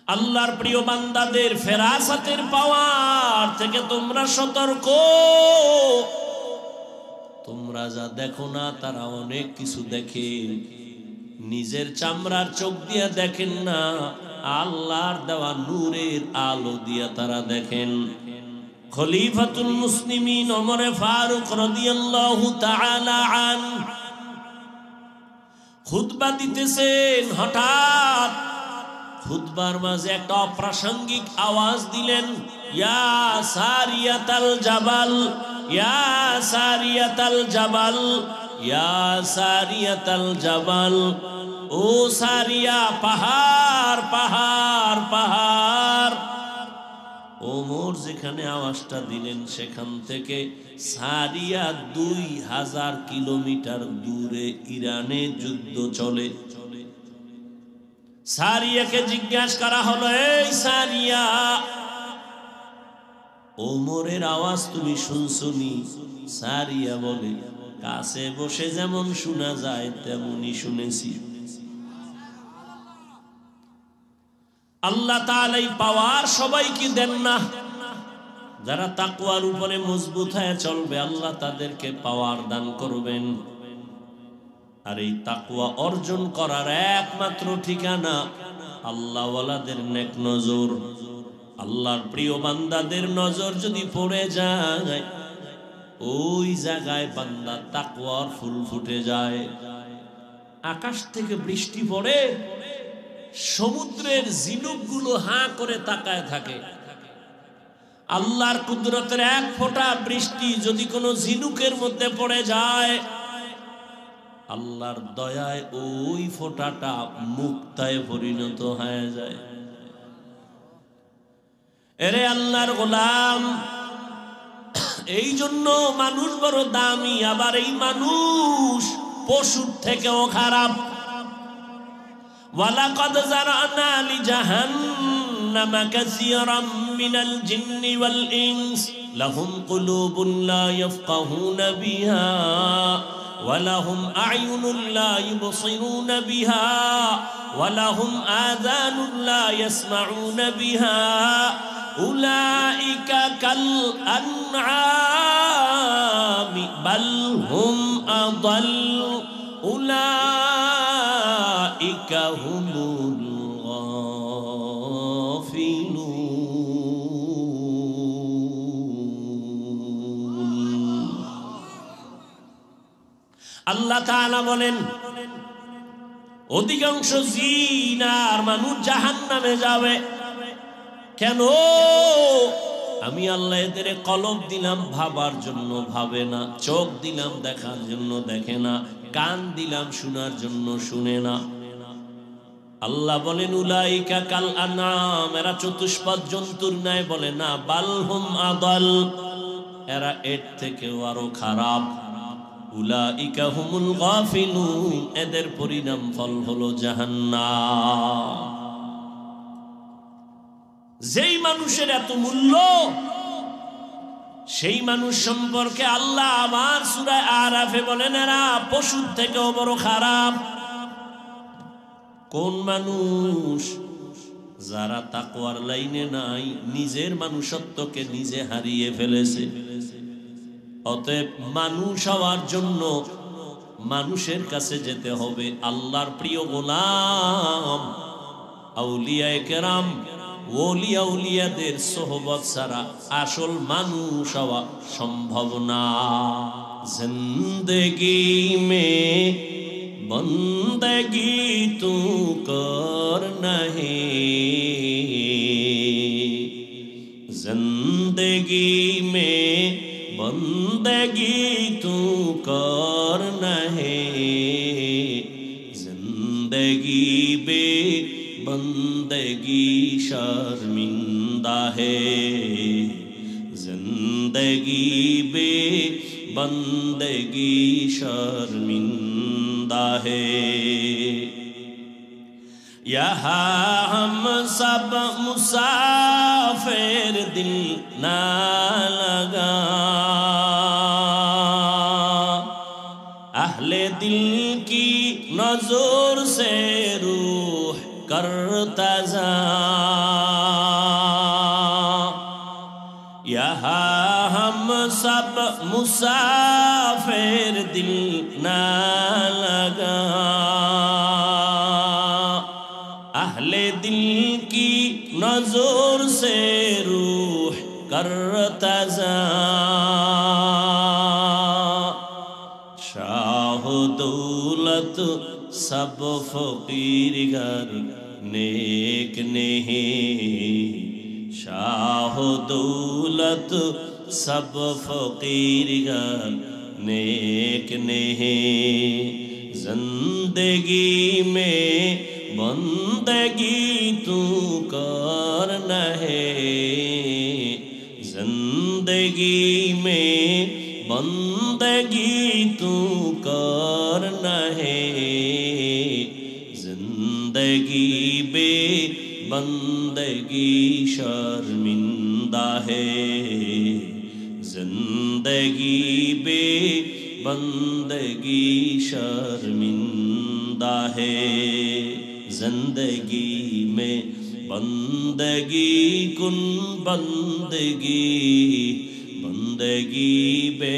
আল্লাহর প্রিয় বান্দাদের ফেরাসাতের পাওয়ার থেকে তোমরা সতর্ক। তোমরা যা দেখো না তারা অনেক কিছু দেখে, নিজের চামড়ার চোখ দিয়ে দেখেন না, আল্লাহর দেওয়া নূরের আলো দিয়ে তারা দেখেন। খলিফাতুল মুসলিমিন ওমর ফারুক রাদিয়াল্লাহু তাআলা আনহু খুতবা দিতেছেন, হঠাৎ খুতবার মাঝে একটা অপ্রাসঙ্গিক আওয়াজ দিলেন, ইয়া সারিয়াতাল জাবাল, ইয়া সারিয়াতাল জাবাল, ইয়া সারিয়াতাল জাবাল। ও সারিয়া, পাহাড় পাহাড় পাহাড়। ওমর যেখানে আওয়াজটা দিলেন সেখান থেকে সারিয়া 2000 কিলোমিটার দূরে ইরানে যুদ্ধ চলে। সারিয়াকে জিজ্ঞাসা করা হলো, এই সারিয়া, ওমরের আওয়াজ তুমি শুনছনি? সারিয়া বলে, কাছে বসে যেমন শোনা যায় তেমনই শুনেছি। আল্লাহ তাআলা এই পাওয়ার সবাইকে দেন না। যারা তাকওয়ার উপরে মজবুত হয়ে চলবে আল্লাহ তাদেরকে পাওয়ার দান করবেন। আর এই তাকওয়া অর্জন করার একমাত্র ঠিকানা আল্লাহওয়ালাদের নেক নজর। আল্লাহর প্রিয় বান্দাদের নজর যদি পড়ে যায়, ওই জায়গায় বান্দা তাকওয়ার ফুল ফুটে যায়। আকাশ থেকে বৃষ্টি পড়ে, সমুদ্রের ঝিনুকগুলো হাঁ করে তাকায় থাকে। আল্লাহর কুদরতের এক ফোঁটা বৃষ্টি যদি কোনো ঝিনুকের মধ্যে পড়ে যায়, আল্লাহর দয়ায় ওই ফোঁটাটা মুক্তায় পরিণত হয়ে যায়। এরে আল্লাহর গোলাম, এই জন্য মানুষ বড় দামি, আবার এই মানুষ পশুর থেকেও খারাপ। ওয়ালাকাদ যারানা লিজাহান্নামা কাসীরাম মিনাল জিন্নি ওয়াল ইনস লাহুম কুলুবুন লা ইয়াফকাহুনা বিহা ওয়ালাহুম আ'য়ুনুন লা ইউবসিরুনা বিহা ওয়ালাহুম আযানুন লা ইয়াসমাউনা বিহা উলাইকা কাল আনআমি বাল হুম আদাল উলাইকা হুমুল গাফিলুন। আল্লাহ তাআলা বলেন, অধিকাংশ জিন আর মানুষ জাহান্নামে যাবে। কেন? আমি আল্লাহ এদের কলব দিলাম ভাবার জন্য ভাবে না, চোখ দিলাম দেখার জন্য দেখে না, কান দিলাম শোনার জন্য শুনে না। আল্লাহ বলেন, উলাইকা কাল আনআম, এরা চতুষ্পদ জন্তুর ন্যায়। বলে না, বালহুম আদাল, এরা এর থেকেও আরো খারাপ। উলাইকা হুমুল গাফিলুন, এদের পরিণাম ফল হলো জাহান্নাম। যেই মানুষের এত মূল্য, সেই মানুষ সম্পর্কে আল্লাহ আমার সূরা আরাফে বলেন, এরা পশুর থেকেও বড় খারাপ। কোন মানুষ? যারা তাকওয়ার লাইনে নাই, নিজের মানুষত্বকে নিজে হারিয়ে ফেলেছে। অতএব মানুষ হওয়ার জন্য মানুষের কাছে যেতে হবে। আল্লাহর প্রিয় গোলাম আউলিয়ায়ে কেরাম, ওলিয়া উলিয়াদের সোহবত ছাড়া আসল মানুষ হওয়া সম্ভব না। জিন্দেগি মে বন্দগি তু করনা হে, জিন্দেগি মে বন্দগি তু করনা হে, জিন্দেগি বে बंदगी शर्मिंदा है, जिंदगी बे बंदगी शर्मिंदा है। यहाँ हम सब मुसाफिर, दिल ना लगा अहले दिल की नजर से रूह करता जा। मुसाफिर दिल ना लगा, अहले दिल की नजर से रूह करता जा। शाह दौलत सब फकीर गर नेक नहीं, शाह दौलत सब फकीर गर नेक नहीं। जिंदगी में बंदगी तू करना है, जिंदगी में बंदगी तू करना है। जिंदगी बे बंदगी शर्मिंदा है, जिंदगी बे बंदगी शर्मिंदा है। जिंदगी में बंदगी कुन बंदगी, बंदगी बे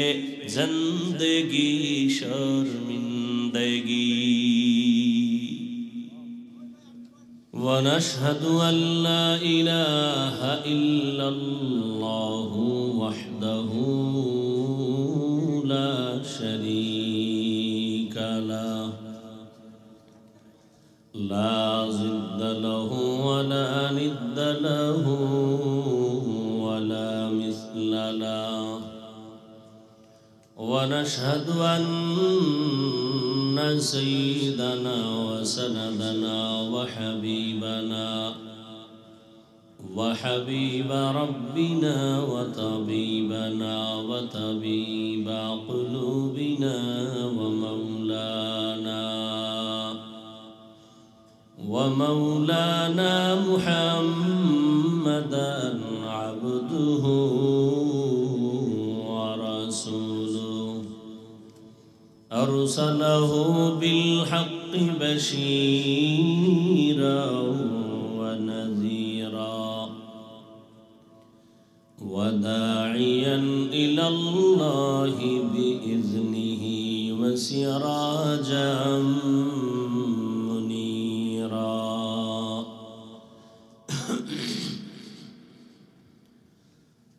जिंदगी शर्मिंदगी। वनशहदु अल्ला इलाहा इल्लल्लाहु वहदहु ला शरीका लह, ला ज़िद्द लहु वला निद्द लहु वला मिस्ल लह। वनशहदु अन्न सय्यदना वसनदना वहबीब रब्बिना वतबीबना वतबीब क़ुलूबिना वमौलाना मुहम्मदन अब्दुहु अरसलहु बिल्हक़्क़ि बशीरा व नज़ीरा वदाइयन इलल्लाहि बिइज़्निहि व सिराजम मुनीरा।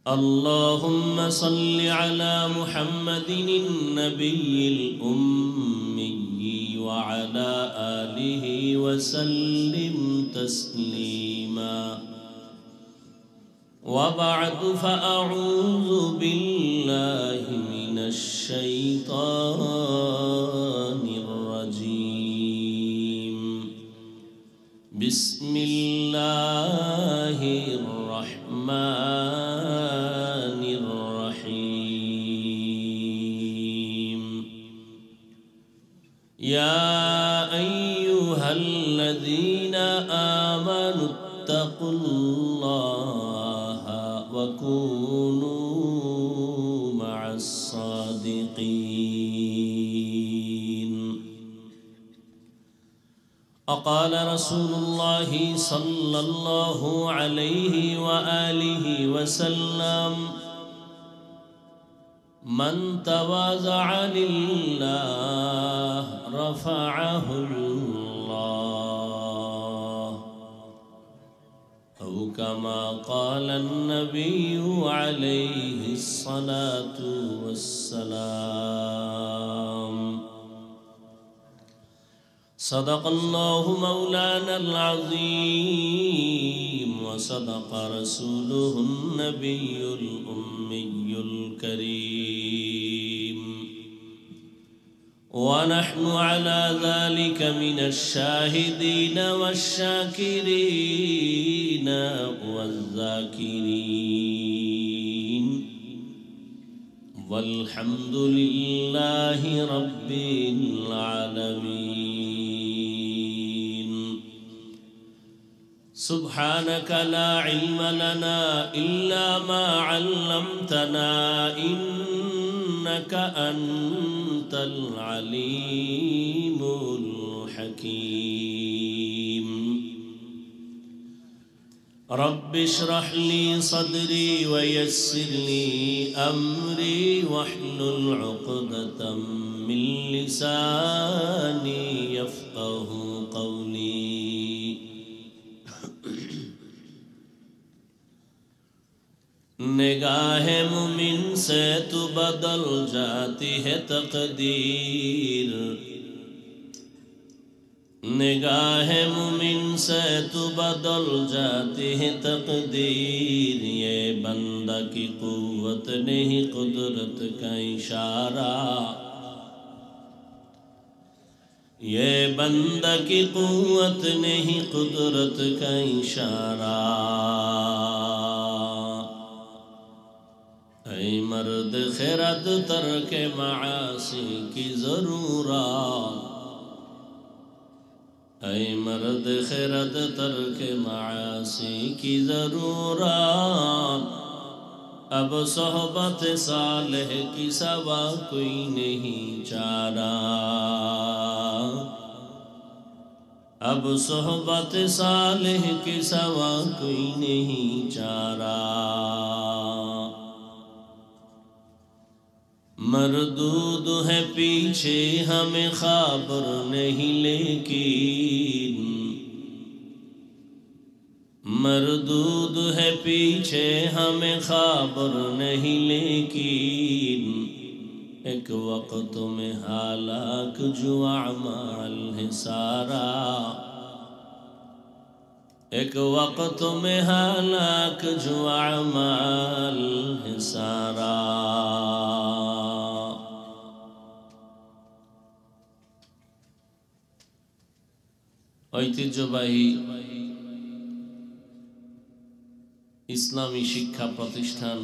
अल्लाहुम्मा सल्लि अला मुहम्मदिन नबिय्यिल उम्मी व अला आलिहि व सल्लिम तस्लीमा। व बअदु फअऊज़ु बिल्लाहि मिनश शैतानिर रजीम। बिस्मिल्लाहिर रहमानिर रहीम। या अय्युहल्लज़ीना आमनुत्तक़ुल्लाहा व कूनू मअस्सादिक़ीन। अक़ाल रसूलुल्लाहि सल्लल्लाहु अलैहि व आलिहि वसल्लम मन तवाज़अ लिल्लाह रफ़अहुल्लाह औ कमा क़ाल अन्नबिय्यु अलैहि स्सलातु वस्सलाम। सदक़ल्लाहु मौलानल अज़ीम व सदक़ रसूलुहुन नबियुल उम्मियुल करीम। व नहनु अला ज़ालिका मिनश शाहिदीन वश्शाकिरीन वज़्ज़ाकिरीन वल्हम्दुलिल्लाहि रब्बिल आलमीन। सुब्हानक ला इल्म लना इल्ला मा अल्लमतना इन्नका अंतल अलीमुल हकीम। رب اشرح لي صدري ويسر لي أمري واحلل عقدة من لساني يفقه قولي निगाह मुमिन से तो बदल जाती है तकदीर निगाह मुमिन से तो बदल जाती है तकदीर ये बंदा की कुव्वत नहीं कुदरत का इशारा ये बंदा की कुव्वत नहीं कुदरत का इशारा ऐ मर्द खिरद तर्क मासी की ज़रूरत ऐ मर्द खिरद तर्क मासी की ज़रूरत अब सोहबत सालेह की सवा कोई नहीं चारा अब सोहबत सालेह की सवा कोई नहीं चारा मरदूद है पीछे हमें खबर नहीं लेकिन मरदूद है पीछे हमें खबर नहीं लेकिन एक वक्त में हालाक जो अमाल है सारा एक वक्त में हालाक जो अमाल है सारा ঐতিহ্যবাহী ইসলামী শিক্ষা প্রতিষ্ঠান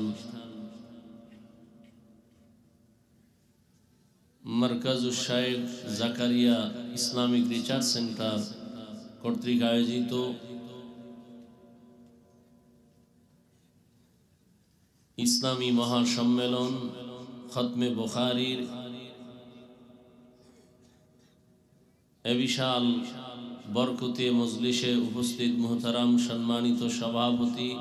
মারকাজুশ শায়েখ জাকারিয়া ইসলামিক রিসার্চ সেন্টার কর্তৃক আয়োজিত ইসলামী মহাসম্মেলন খতমে বুখারীর এ বিশাল বরকতে মজলিসে উপস্থিত মুহতারাম সম্মানিত সভাপতি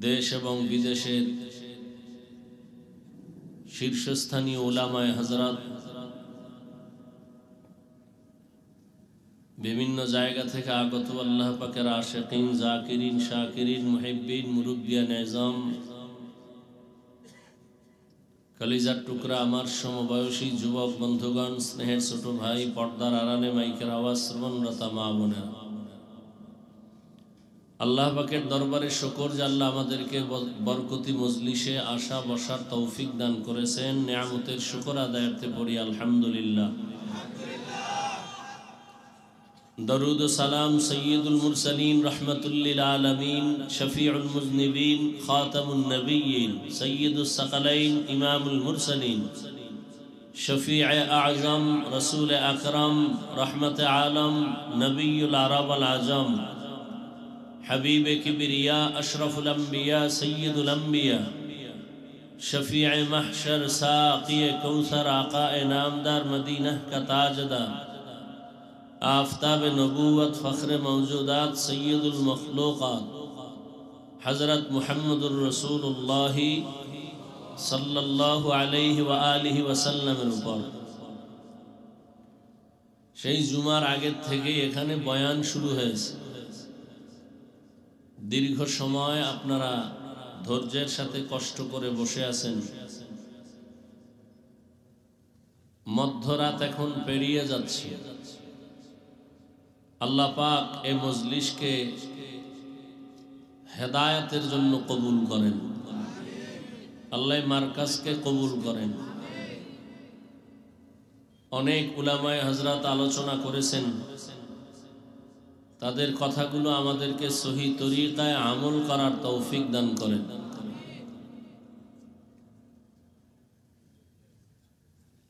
দেশ এবং বিদেশের শীর্ষস্থানীয় উলামায়ে হযরত বিভিন্ন জায়গা থেকে আগত আল্লাহ পাকের আশিকিন জাকিরিন শাকিরিন মুহিব্বিন মুরব্বিয়ান এযাম কলিজার টুকরা আমার সমবয়সী যুবক বন্ধুগণ স্নেহের ছোট ভাই পর্দার আড়ালে মাইকের আওয়াজ শ্রবণরত মা বোনেরা আল্লাহ পাকের দরবারে শুকর যে আল্লাহ আমাদেরকে বরকতি মজলিসে আসা বসার তৌফিক দান করেছেন নিয়ামতের শুকর আদায়ার্থে পড়ি আলহামদুলিল্লাহ দরুদ ও সালাম সৈয়দুল মুরসালিন রহমতুল্লিল আলমিন শফিউল মুজনিবিন খাতামুন নবিয়্যিন সৈয়দুস সাকালাইন ইমামুল মুরসালিন শফিউ আযম রাসূল আকরাম রহমত আলম নবিয়ুল আরব আল আজম হাবিব কিবরিয়া আশরাফুল আম্বিয়া সৈয়দুল আম্বিয়া শফিউ মাহশর সাকি কৌসর আকা নামদার মদিনা का ताजदार आफताब नबूवत फ़ख्र मौजूदात सैयदुल मखलूक़ात हज़रत मुहम्मदुर रसूलुल्लाह सल्लल्लाहु अलैहि व आलिहि वसल्लमेर ऊपर সেই জুমার আগে থেকে এখানে বয়ান শুরু হয়েছে দীর্ঘ সময় আপনারা ধৈর্যের সাথে কষ্ট করে বসে আছেন মধ্যরাত এখন পেরিয়ে যাচ্ছে আল্লাহ পাক এই মজলিসকে হেদায়েতের জন্য কবুল করেন আল্লাহ মারকাজকে কবুল করেন অনেক উলামায়ে হযরত আলোচনা করেছেন তাদের কথাগুলো আমাদেরকে সহি তরিকায় আমল করার তৌফিক দান করেন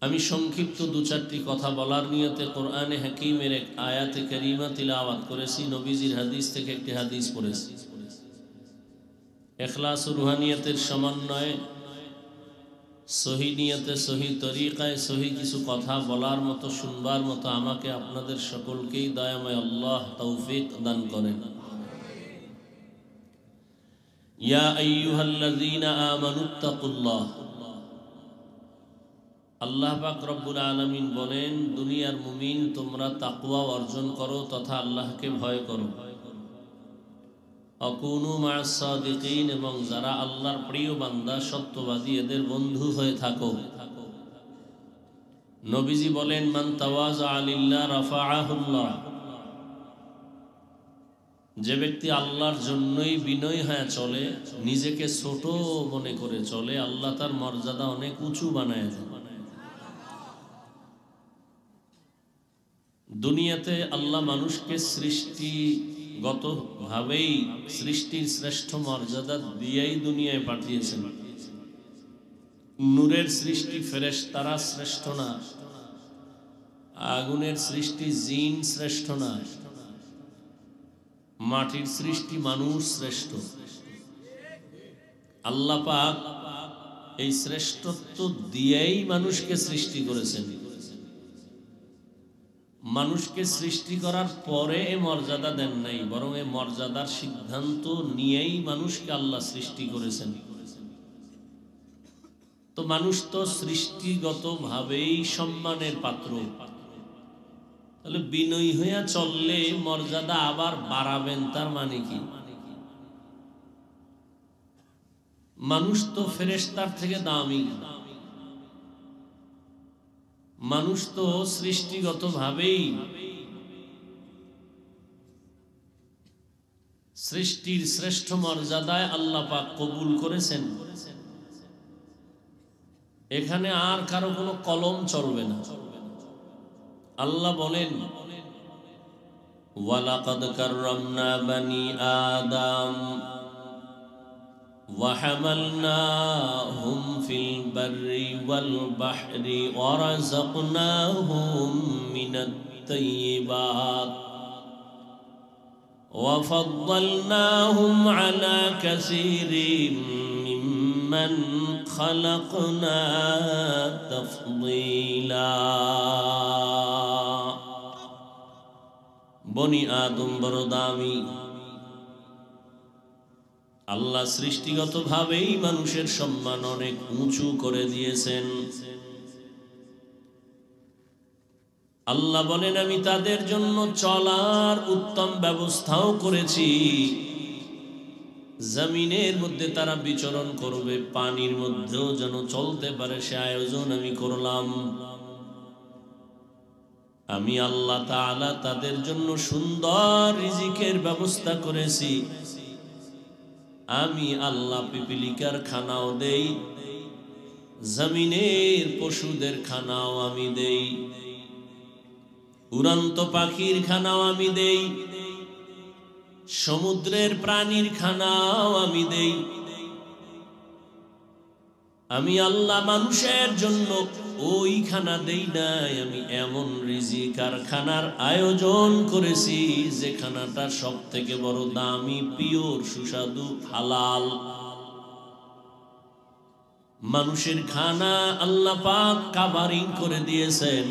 আমি সংক্ষিপ্ত দু চারটি কথা বলার নিয়তে কোরআনে হাকিমের এক আয়াতে কারিমা তিলাওয়াত করেছি নবীজির হাদিস থেকে একটি হাদিস পড়েছি ইখলাস ও রুহানিয়তের সমন্বয়ে সহি নিয়তে সহি তরিকায় সহি কিছু কথা বলার মতো শুনবার মতো আমাকে আপনাদের সকলকেই দয়াময় আল্লাহ তৌফিক দান করেন। ইয়া আইয়ুহাল্লাযীনা আমানুত্তাকুল্লাহ, আল্লাহ পাক রব্বুল আলামিন বলেন, দুনিয়ার মুমিন তোমরা তাকওয়া অর্জন করো তথা আল্লাহকে ভয় করো। আকুনু মা'আস সাদিকিন, এবং যারা আল্লাহর প্রিয় বান্দা সত্যবাদী এদের বন্ধু হয়ে থাকো। নবীজি বলেন, মান তাওয়াযা লিল্লাহ রাফাআহুল্লাহ, যে ব্যক্তি আল্লাহর জন্যই বিনয়ী হয়ে চলে, নিজেকে ছোট মনে করে চলে, আল্লাহ তার মর্যাদা অনেক উঁচু বানায় দেন। দুনিয়াতে আল্লাহ মানুষকে সৃষ্টিগতভাবেই সৃষ্টির শ্রেষ্ঠ মর্যাদা দিয়েই দুনিয়ায় পাঠিয়েছেন। নূরের সৃষ্টি ফেরেশতারা শ্রেষ্ঠ না, আগুনের সৃষ্টি জিন শ্রেষ্ঠ না, মাটির সৃষ্টি মানুষ শ্রেষ্ঠ। আল্লাহ পাক এই শ্রেষ্ঠত্ব দিয়েই মানুষকে সৃষ্টি করেছেন। মানুষকে সৃষ্টি করার পরে এ মর্যাদা দেন নাই, বরং এ মর্যাদার সিদ্ধান্ত নিয়েই মানুষকে আল্লাহ সৃষ্টি করেছেন। তো মানুষ তো সৃষ্টিগতভাবেই সম্মানের পাত্র, তাহলে বিনয়ী হইয়া চললে মর্যাদা আবার বাড়াবেন, তার মানে কি? মানুষ তো ফেরেশতার থেকে দামি, মানুষ তো সৃষ্টিগতভাবেই সৃষ্টির শ্রেষ্ঠ মর্যাদায় আল্লাহ পাক কবুল করেছেন। এখানে আর কারো কোনো কলম চলবে না। আল্লাহ বলেন, ওয়ালাকাদ কাররামনা বানি আদম وحملناهم في البر والبحر ورزقناهم من الطيبات وفضلناهم على كثير ممن خلقنا تفضيلا। বনি আদম বড় দামি। আল্লাহ সৃষ্টিগতভাবেই মানুষের সম্মান অনেক উঁচু করে দিয়েছেন। আল্লাহ বলেন, আমি তাদের জন্য চলার উত্তম ব্যবস্থাও করেছি। জমিনের মধ্যে তারা বিচরণ করবে, পানির মধ্যেও যেন চলতে পারে সে আয়োজন আমি করলাম। আমি আল্লাহ তাআলা তাদের জন্য সুন্দর রিজিকের ব্যবস্থা করেছি। আমি আল্লাহ পিপিলিকার খানাও দেই, জমিনের পশুদের খানাও আমি দেই, উড়ন্ত পাখির খানাও আমি দেই, সমুদ্রের প্রাণীর খানাও আমি দেই। আমি আল্লাহ মানুষের জন্য ওই খানা দেই নাই, আমি এমন রিজিক আর খানার আয়োজন করেছি যে খানাটা সব থেকে বড় দামি, পিওর, সুস্বাদু, হালাল। মানুষের খানা আল্লাহ পাক কাভারিং করে দিয়েছেন।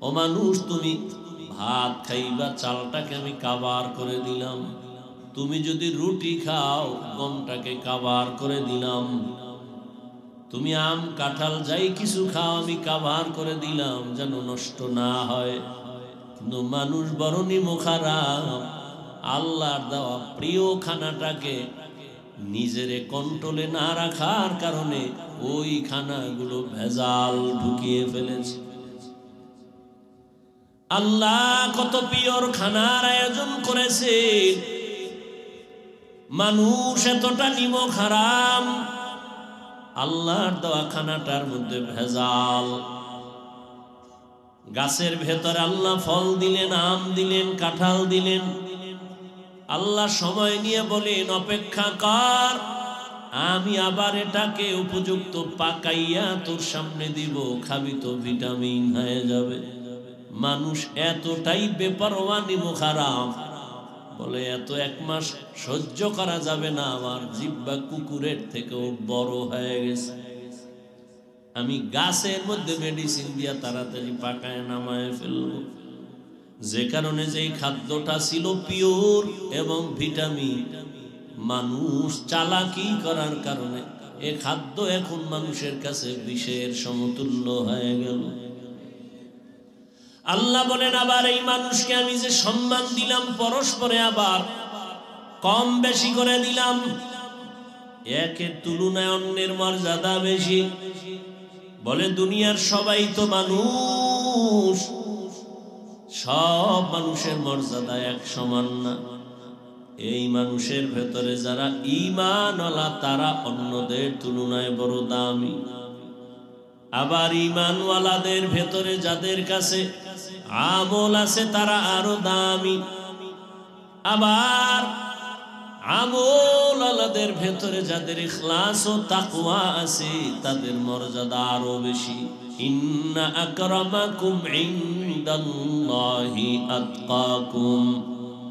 ও মানুষ, তুমি ভাত খাইবা, চালটাকে আমি কাভার করে দিলাম। তুমি যদি রুটি খাও, গমটাকে কাভার করে দিলাম। তুমি আম, কাঁঠাল যাই কিছু খাও, আমি কাভার করে দিলাম যেন নষ্ট না হয়। কিন্তু মানুষ বরণী মুখারাম, আল্লাহর দেওয়া প্রিয় খানাটাকে নিজেরে কন্ট্রোলে না রাখার কারণে ওই খানাগুলো ভেজাল ঢুকিয়ে ফেলেছে। আল্লাহ কত পিওর খানার আয়োজন করেছে, মানুষ এতটা নিমক হারাম। আল্লাহর দেওয়া খানাটার মধ্যে ভেজাল। গাছের ভেতরে আল্লাহ ফল দিলেন, আম দিলেন, কাঁঠাল দিলেন। আল্লাহ সময় নিয়ে বলেন, অপেক্ষা কর, আমি আবার এটাকে উপযুক্ত পাকাইয়া তোর সামনে দিব, খাবি তো ভিটামিন হয়ে যাবে। মানুষ এতটাই বেপরোয়া নিমক হারাম, বলে এত এক মাস সহ্য করা যাবে না, আমার জিহ্বা কুকুরের থেকেও বড় হয়ে গেছে। আমি গাছের মধ্যে মেডিসিন দিয়া তাড়াতাড়ি পাকায় নামায় ফেলবো। যে কারণে যেই খাদ্যটা ছিল পিওর এবং ভিটামিন, মানুষ চালাকি করার কারণে এ খাদ্য এখন মানুষের কাছে বিষের সমতুল্য হয়ে গেল। আল্লাহ বলেন, আবার এই মানুষকে আমি যে সম্মান দিলাম পরস্পরে আবার কম বেশি করে দিলাম। একের তুলনায় অন্যের মর্যাদা বেশি। বলে দুনিয়ার সবাই তো মানুষ, সব মানুষের মর্যাদা এক সমান না। এই মানুষের ভেতরে যারা ঈমানওয়ালা তারা অন্যদের তুলনায় বড় দামি। আবার ঈমানওয়ালাদের ভেতরে যাদের কাছে আমল আছে তারা আরো দামি। আবার আমলওয়ালাদের ভেতরে যাদের ইখলাস ও তাকওয়া আছে তাদের মর্যাদা আরো বেশি। ইন্না আকরামাকুম ইনদাল্লাহি আতকাকুম।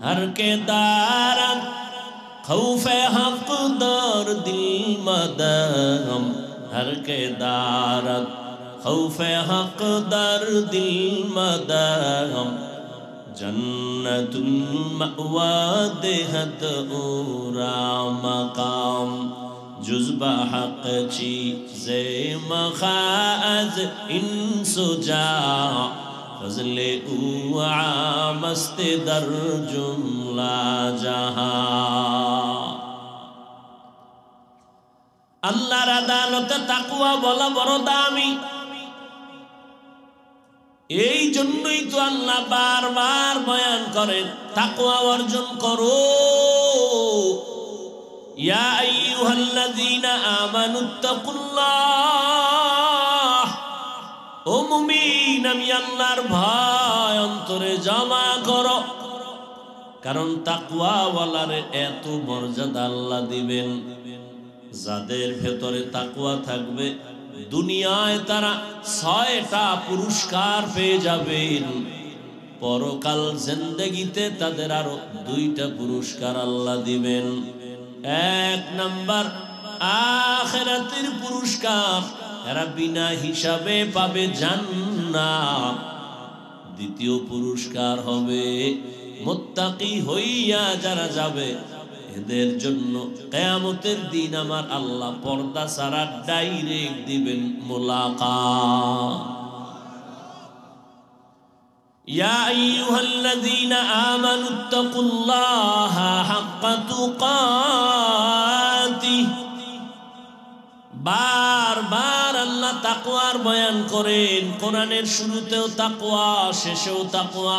हर के दारत खौफे हक दर दिल मदम। हर के दारत खौफे हक दर दिल मदम। जन्नतुल मअवा देहत उरा मकाम। जुज़्बा हक चीज़े मखाज इंसुजा। फजले मस्ते दर जुमला जहां। আল্লাহর আদালতে তাকওয়া বলা বড় দামি। এই জন্যই তো আল্লাহ বারবার বয়ান করেন তাকওয়া অর্জন করো। ইয়া আইয়ুহাল্লাযীনা আমানুত্তাকুল্লাহ। ও মুমিন, আমি আল্লাহর ভয় অন্তরে জমা করো। কারণ তাকওয়াওয়ালার এত মর্যাদা আল্লাহ দিবেন, যাদের ভেতরে তাকওয়া থাকবে দুনিয়ায় তারা 6টা পুরস্কার পেয়ে যাবেন। পরকাল জিন্দেগিতে তাদের আরো 2টা পুরস্কার আল্লাহ দিবেন। 1 নাম্বার আখিরাতের পুরস্কার, এরা বিনা হিসাবে পাবে জান্নাত। দ্বিতীয় পুরস্কার হবে মুত্তাকি হইয়া যারা যাবে এদের জন্য কিয়ামতের দিন আমার আল্লাহ পর্দা ছাড়া ডাইরেক্ট দিবেন মুলাকাত। ইয়া আইয়ুহাল্লাযীনা আমানুত্তাকুল্লাহা হাক্কা তুকাতিহ। বারবার আল্লাহ তাকওয়ার বয়ান করেন। কোরআনের শুরুতেও তাকওয়া, শেষেও তাকওয়া।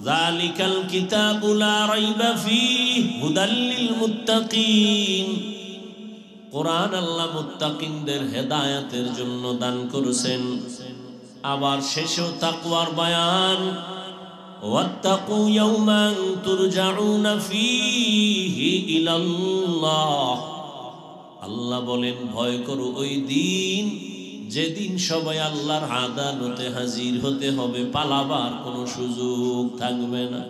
যালিকাল কিতাবু লা রাইবা ফীহি হুদাল লিল মুত্তাকিন। কোরআন আল্লাহ মুত্তাকিনদের হেদায়েতের জন্য দান করেছেন। আবার শেষেও তাকওয়ার বয়ান। ওয়াত্তাকু ইয়াওমান তুরজাউনা ফীহি ইলাল্লাহ। আল্লাহ বলেন ভয় করো ওই দিন যেদিন সবাই আল্লাহর আদালতে হাজির হতে হবে, পালাবার কোনো সুযোগ থাকবে না।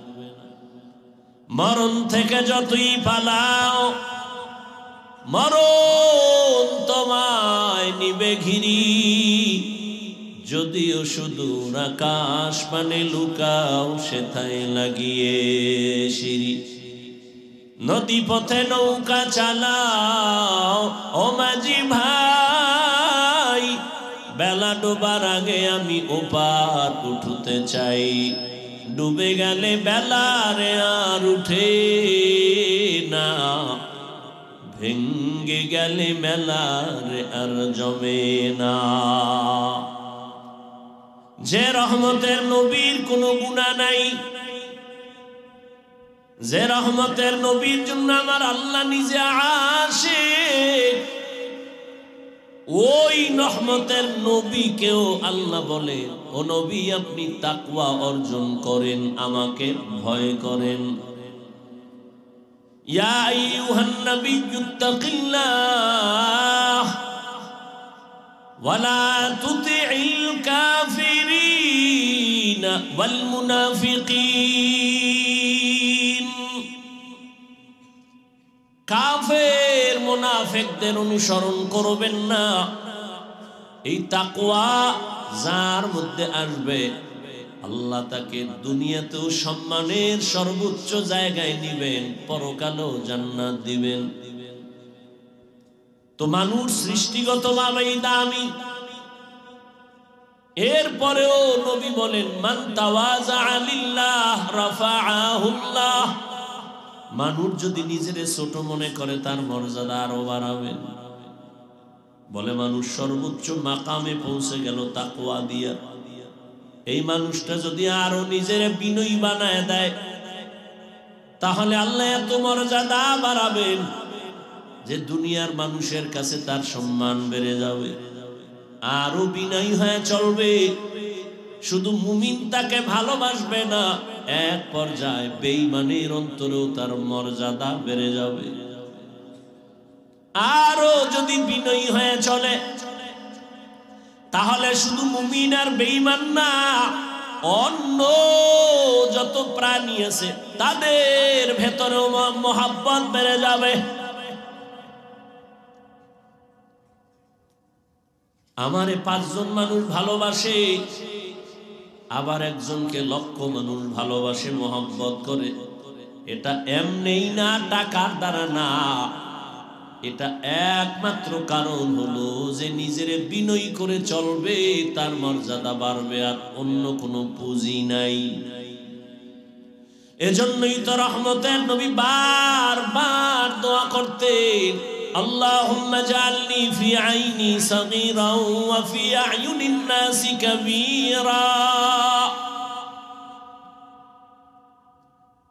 মরণ থেকে যতই পালাও মরণ তোমায় নিবে ঘিরি। যদিও সুদূর আকাশ পানে লুকাও সেথায় লাগিয়ে সিঁড়ি। নদী পথে নৌকা চালাও ও মাঝি ভাই, বেলা ডোবার আগে আমি ওপার উঠতে চাই। ডুবে গেলে বেলারে আর উঠে না, ভেঙ্গে গেলে মেলারে আর জমে না। যে রহমতের নবীর কোনো গুনাহ নাই, যে রহমতের নবীর জন্য আমার আল্লাহ নিজে আশিক, ওই রহমতের নবীকেও আল্লাহ বলে ও নবী আপনি তাকওয়া অর্জন করেন, আমাকে ভয় করেন। ইয়া আইয়ুহান নাবিয়্যুত্তাকিল্লাহ ওয়ালা তুতিইল কাফিরিনা ওয়াল মুনাফিকিন। কাফের মুনাফিকদের অনুসরণ করবেন না, এই তাকওয়া যার মধ্যে আসবে আল্লাহ তাকে দুনিয়াতেও সম্মানের সর্বোচ্চ জায়গায় নিবেন, পরকালেও জান্নাত দিবেন। তো মানুষ সৃষ্টিগতভাবেই দামি। এরপরেও নবী বলেন মান তাওয়াজা লিল্লাহ রাফাআহুল্লাহ। মানুষ যদি নিজের ছোট মনে করে তার মর্যাদা আরো বাড়াবেন। বলে মানুষ সর্বোচ্চ মাকামে পৌঁছে গেল তাকওয়া দিয়া। এই মানুষটা যদি আরো নিজের বিনয়ী বানায় দেয় তাহলে আল্লাহ এত মর্যাদা বাড়াবেন যে দুনিয়ার মানুষের কাছে তার সম্মান বেড়ে যাবে, আরো বিনয়ী হয়ে চলবে। শুধু মুমিন তাকে ভালোবাসবে না, এক পর্যায়ে বেঈমানের অন্তরেও তার মর্যাদা বেড়ে যাবে। আরো যদি বিনয়ী হয়ে চলে তাহলে শুধু মুমিন আর বেঈমান না, অন্য যত প্রাণী আছে তাদের ভেতরেও মহব্বত বেড়ে যাবে। আমারে 5 জন মানুষ ভালোবাসে, আবার একজনকে লক্ষ মানুষ ভালোবাসে, মহব্বত করে। এটা এমনি না, টাকার দ্বারা না। এটা একমাত্র কারণ হলো যে নিজের বিনয়ী করে চলবে, তার মর্যাদা বাড়বে, আর অন্য কোনো পুঁজি নাই। এজন্যই তো রহমতের নবী বারবার দোয়া করতেন, আল্লাহুম্মা জাআলনি ফি আইনি সাগীরা ওয়া ফি আ'য়ুনিন নাসি কাবীরা।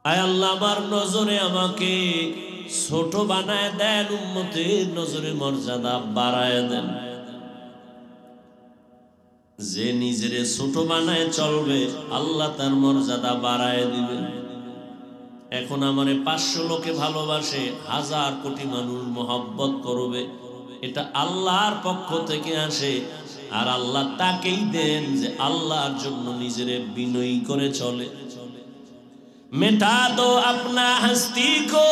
আয় আল্লাহ, আমার নজরে আমাকে ছোট বানায় দেন, উম্মতের নজরে মর্যাদা বাড়ায় দেন। যে নিজেরে ছোট বানায় চলবে আল্লাহ তার মর্যাদা বাড়ায় দিবেন। এখন আমারে 500 লোকে ভালোবাসে, 1000 কোটি মানুষ মহব্বত করবে, এটা আল্লাহর পক্ষ থেকে আসে। আর আল্লাহ তাকেই দেন যে আল্লাহর জন্য নিজেরে বিনয়ী করে চলে। मिटा दो अपना हस्ती को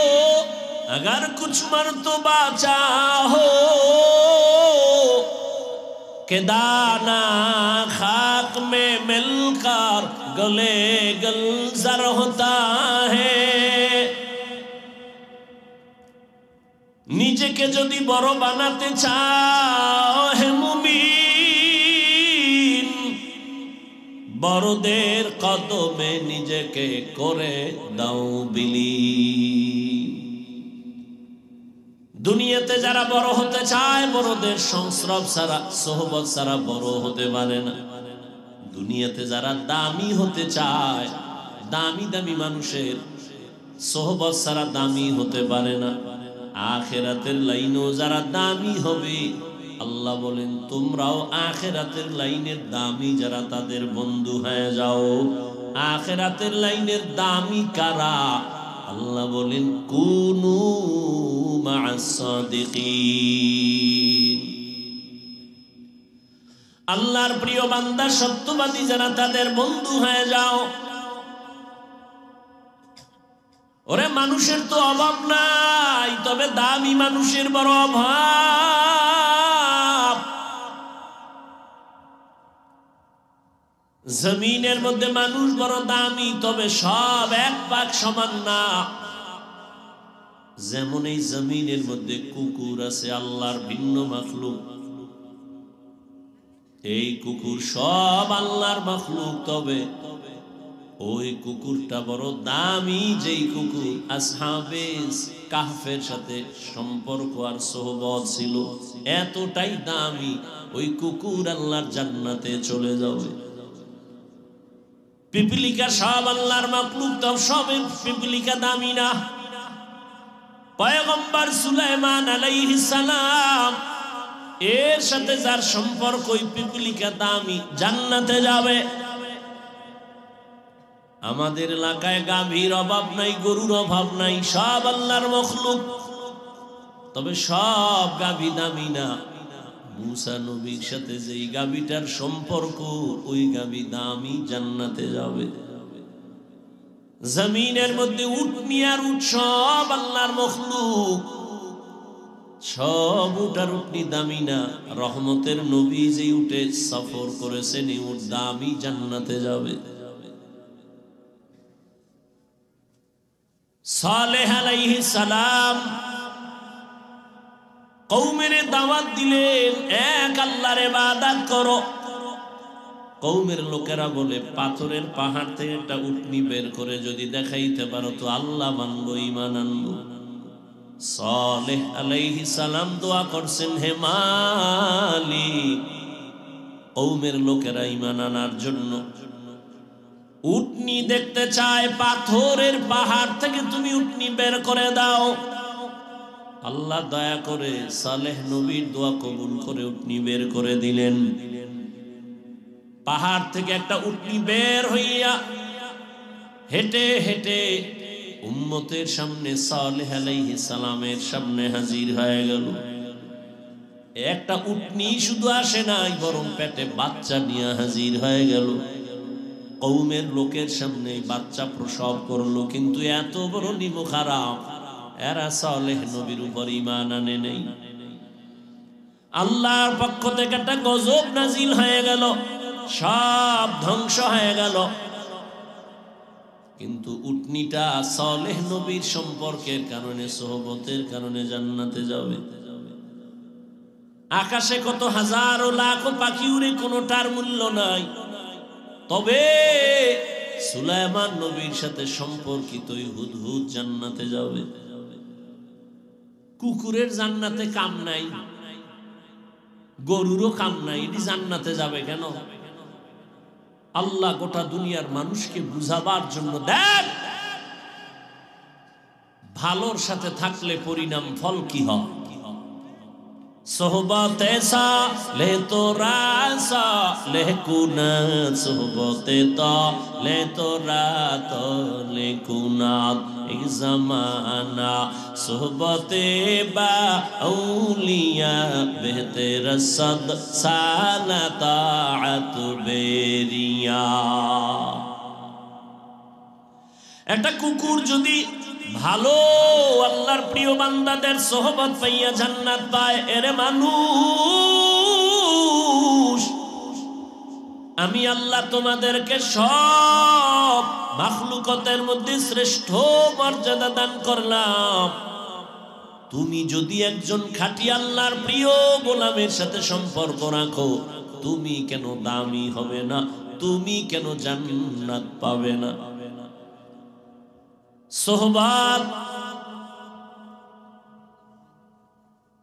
अगर कुछ मर्तबा चाहो, के दाना खाक में मिलकर गले गलजर होता है। নিজেকে যদি বড় বানাতে চাও হে মুমিন, বড়দের কদমে নিজেকে করে দাও বিলীন। দুনিয়াতে যারা বড় হতে চায় বড়দের সংস্রব ছাড়া, সোহবত ছাড়া বড় হতে পারে না। দুনিয়াতে যারা দামি হতে চায়, দামি দামি মানুষের সোহবত ছাড়া দামি হতে পারে না। আখিরাতের লাইনেও যারা দামি হবে, আল্লাহ বলেন তোমরাও আখিরাতের লাইনের দামি যারা তাদের বন্ধু হয়ে যাও। আখিরাতের লাইনের দামি কারা? আল্লাহ বলেন কুনু মা'আস সাদিকিন। আল্লাহর প্রিয় বান্দা সত্যবাদী যারা তাদের বন্ধু হয়ে যাও। ওরে মানুষের তো অভাব নাই, তবে দামি মানুষের বড় অভাব। জমিনের মধ্যে মানুষ বড় দামি, তবে সব এক পাক সমান না। যেমন এই জমিনের মধ্যে কুকুর আছে আল্লাহর ভিন্ন মাখলুক, এই কুকুর সব আল্লাহর মাখলুক, তবে ওই কুকুরটা বড় দামি। যেই কুকুর আসহাবে কাহফের সাথে সম্পর্ক আর সোহবত ছিল, এতটাই দামি, ওই কুকুর আল্লাহর জান্নাতে চলে যাবে। পিপিলিকা সব আল্লাহর মাখলুক, তবে সব পিপিলিকা দামি না। পয়গম্বর সুলাইমান আলাইহিস সালাম এর সাথে যার সম্পর্ক, ওই পিপিলিকা দামি, জান্নাতে যাবে। আমাদের এলাকায় গাভীর অভাব নাই, গরুর অভাব নাই, সব আল্লাহর মাখলুক, তবে সব গাভী দামি না। মুসা নবীর সাথে যেই গাভীটার সম্পর্ক, ওই গাভী দামি, জান্নাতে যাবে। জমিনের মধ্যে উটনি আর উট সব আল্লাহর মাখলুক, সব উটার উটনি দামি না, রহমতের নবী যে উঠে সফর করেছেন এই উট দামি, জান্নাতে যাবে। সালেহ আলাইহিস সালাম কওমের দাওয়াত দিলেন, এক আল্লাহর ইবাদত করো। কওমের লোকেরা বলে, পাথরের পাহাড় থেকে একটা উটনি বের করে যদি দেখাইতে পারো তো আল্লাহ মানবো, ঈমান আনবো। সালেহ আলাইহিস সালাম দোয়া করছেন, হে মালিক, কওমের লোকেরা ঈমান আনার জন্য উটনি দেখতে চায়, পাথরের পাহাড় থেকে তুমি উটনি বের করে দাও। আল্লাহ দয়া করে সালেহ নবীর দোয়া কবুল করে উটনি বের করে দিলেন। পাহাড় থেকে একটা উটনি বের হইয়া হেঁটে হেঁটে উম্মতের সামনে সালেহ আলাইহিস সালামের সামনে হাজির হয়ে গেল। একটা উটনি শুধু আসে নাই, বরং পেটে বাচ্চা নিয়ে হাজির হয়ে গেল। কওমের লোকের সামনে বাচ্চা প্রসব করলো, কিন্তু এত বড় নিমখ খারাপ, এরা সালেহ নবীর উপর ঈমান আনে নাই। আল্লাহর পক্ষ থেকে একটা গজব নাজিল হয়ে গেল, সব ধ্বংস হয়ে গেল। কিন্তু উটনিটা সালেহ নবীর সম্পর্কের কারণে, সোহবতের কারণে জান্নাতে যাবে। আকাশে কত হাজারো লাখো পাখি উড়ে, কোনোটার মূল্য নাই, তবে সুলাইমান নবীর সাথে সম্পর্কিত হুদহুদ জান্নাতে যাবে। কুকুরের জান্নাতে কাম নাই, গরুরও কাম নাই, এটি জান্নাতে যাবে কেন? আল্লাহ গোটা দুনিয়ার মানুষকে বুঝাবার জন্য, দেখ ভালোর সাথে থাকলে পরিণাম ফল কি হয়। সোহবতে সালে তোরা সালে কুনাত, সোহবতে তালে তোরা তালে কুনাত। এক জামানা সোহবতে বা আউলিয়া বেহতের সদ সালা তাআত বেরিয়া। একটা কুকুর যদি ভালো আল্লাহর প্রিয় বান্দাদের সোহবত পাইয়া জান্নাত পায়, এরে মানুষ, আমি আল্লাহ তোমাদেরকে সব মাখলুকতের মধ্যে শ্রেষ্ঠ মর্যাদা দান করলাম। তুমি যদি একজন খাঁটি আল্লাহর প্রিয় গোলামের সাথে সম্পর্ক রাখো, তুমি কেন দামি হবে না? তুমি কেন জান্নাত পাবে না? সোহবত,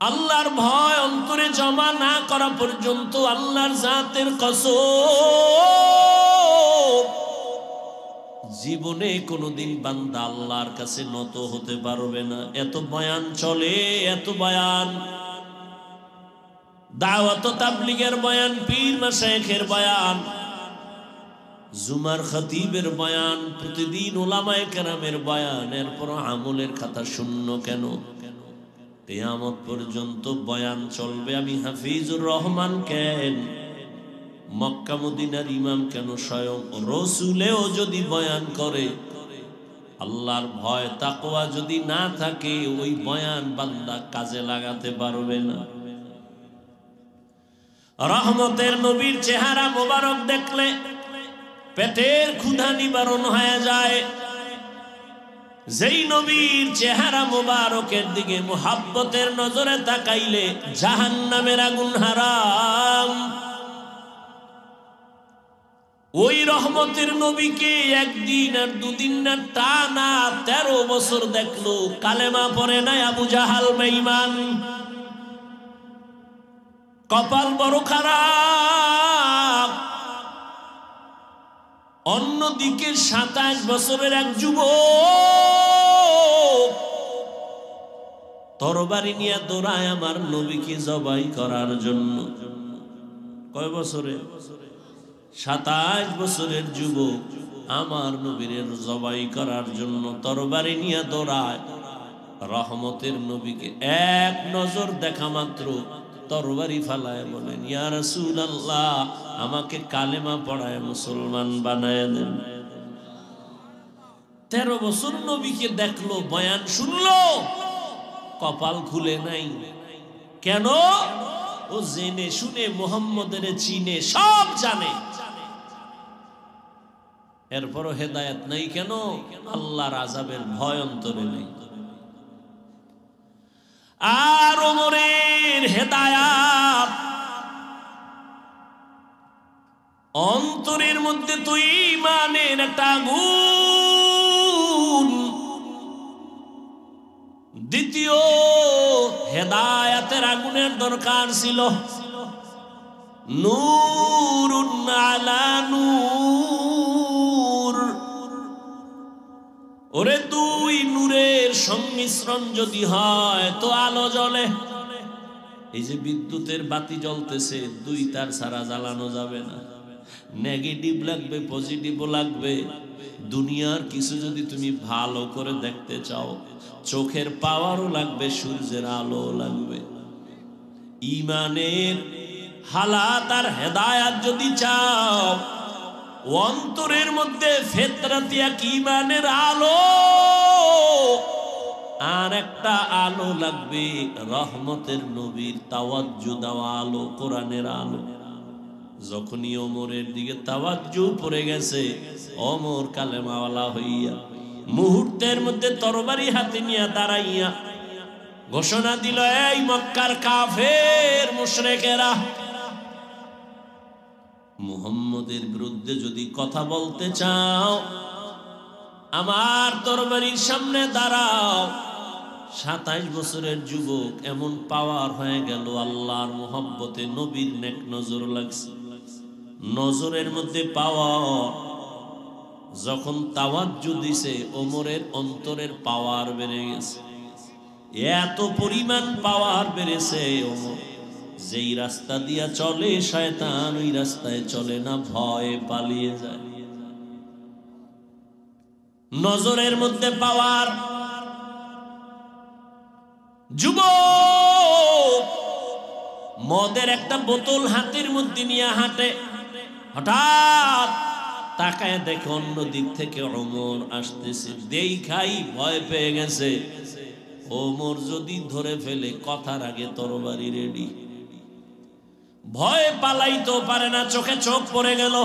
আল্লাহর ভয় অন্তরে জমা না করা পর্যন্ত আল্লাহর জাতের কসম, জীবনে কোনোদিন বান্দা আল্লাহর কাছে নত হতে পারবে না। এত বয়ান চলে, এত বয়ান, দাওয়াত তাবলীগের বয়ান, পীর মাশায়েখের বয়ান, জুমার খতিবের বয়ান, প্রতিদিন উলামায়ে কেরামের বয়ান, এরপর আমলের খাতা শূন্য কেন? কিয়ামত পর্যন্ত বয়ান চলবে। আমি হাফিজুর রহমান কেন, মক্কা মদিনার ইমাম কেন, স্বয়ং রসুলেও যদি বয়ান করে, আল্লাহর ভয় তাকওয়া যদি না থাকে, ওই বয়ান বান্দা কাজে লাগাতে পারবে না। রহমতের নবীর চেহারা মোবারক দেখলে পেটের ক্ষুধা নিবারণ হয়ে যায়। যেই নবীর চেহারা মোবারকের দিকে মুহাব্বতের নজরে তাকাইলে জাহান্নামের আগুন হারাম। ওই রহমতের নবীকে একদিন আর দুদিন না, টানা 13 বছর দেখলো, কালেমা পড়ে নাই আবু জাহাল বেঈমান। কপাল বড় খারাপ। অন্যদিকে 27 বছরের এক যুবক তরবারি নিয়ে দৌড়ায় আমার নবীকে জবাই করার জন্য। কয় বছরে? 27 বছরের যুবক আমার নবীর জবাই করার জন্য তরবারি নিয়ে দৌড়ায়। রহমতের নবীকে এক নজর দেখা মাত্র তরবারি ফালায় বলেন, ইয়া রাসূলুল্লাহ, আমাকে কালেমা পড়ায় মুসলমান বানায় দেন। 13 বছর নবীকে দেখলো, বয়ান শুনলো, কপাল খুলে নাই, কেন? ও জেনে শুনে মুহাম্মদের চিনে, সব জানে, এরপরও হেদায়েত নাই কেন? আল্লাহর আযাবের ভয় অন্তরে নেই। আর ওমরের হেদায়াত অন্তরের মধ্যে তো ঈমানের একটা আগুন। দ্বিতীয় হেদায়াতের আগুনের দরকার ছিল নূরুন আলা নূর। ওরে দুই নূরের সংমিশ্রণ যদি হয় তো আলো জ্বলে। এই যে বিদ্যুতের বাতি জ্বলতেছে, দুই তার ছাড়া জ্বালানো যাবে না। নেগেটিভ লাগবে, পজিটিভও লাগবে। দুনিয়ার কিছু যদি তুমি ভালো করে দেখতে চাও, চোখের পাওয়ারও লাগবে, সূর্যের আলো লাগবে। ঈমানের হালাত আর হেদায়াত যদি চাও, অন্তরের মধ্যে ফিতরাতিয়া ঈমানের আলো আর একটা আলো লাগবে, রহমতের নবীর তাওয়াজ্জু দেওয়া আলো, কোরআনের আলো। যখনই ওমরের দিকে তাওয়াজ্জু পড়ে গেছে, ওমর কালেমাওয়ালা হইয়া মুহূর্তের মধ্যে তরবারি হাতে নিয়ে দাঁড়াইয়া ঘোষণা দিল, এই মক্কার কাফের মুশরিকেরা, মুহাম্মদের বিরুদ্ধে যদি কথা বলতে চাও, আমার তরবারির সামনে দাঁড়াও। 27 বছরের যুবক, এমন পাওয়ার হয়ে গেল, আল্লাহর মুহাব্বতে নবীর নেক নজর লাগছে, নজরের মধ্যে পাওয়ার। যখন তাওয়াজ্জু দিছে, ওমরের অন্তরের পাওয়ার বেড়ে গেছে, এত পরিমাণ পাওয়ার বেড়েছে। ওমর যেই রাস্তা দিয়া চলে শয়তান ওই রাস্তায় চলে না, ভয়ে পালিয়ে যায়। নজরের মধ্যে পাওয়ার। যুবক মদের একটা বোতল হাতের মধ্যে নিয়ে হাঁটে, হঠাৎ তাকায় দেখে অন্য দিক থেকে ওমর আসতেছে। দেখাই ভয় পেয়ে গেছে, ওমর যদি ধরে ফেলে কথার আগে তরবারি রেডি। ভয়ে পালাইতেও পারে না, চোখে চোখ পড়ে গেল।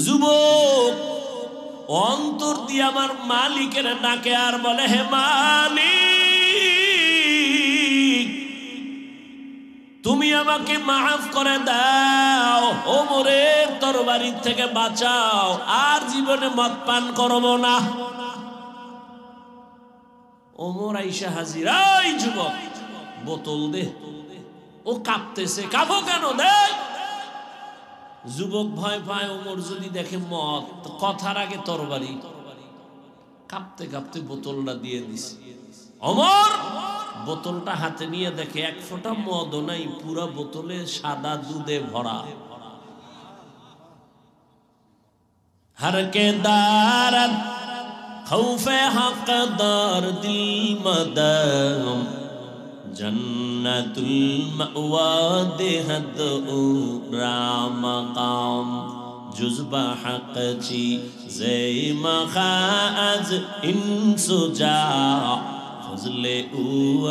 যুবক অন্তর দিয়ে আমার মালিকের ডাকে আর বলে, হে মালিক, তুমি আমাকে মাফ করে দাও, ওমরের তরবারি থেকে বাঁচাও, আর জীবনে মদ পান করব না। ওমর আইসা হাজির, এই যুবক বোতল দে। ও কাঁপতেছে, কাঁপো কেন, দে। যুবক ভয় পায়, ওমর যদি দেখে মদ, কথার আগে তরবারি, কাঁপতে কাঁপতে বোতলটা দিয়ে দিছে। ওমর বোতলটা হাতে নিয়ে দেখে এক ফোঁটা মদও নাই, পুরা বোতলে সাদা দুধে ভরা। হরকে দারদ খৌফে হকদার দিল মদম, জন্নতুল মাওয়া দেহদ রাম কাম, জুজবা হক চি জে মখাজ ইনসুজা, ফজলে উ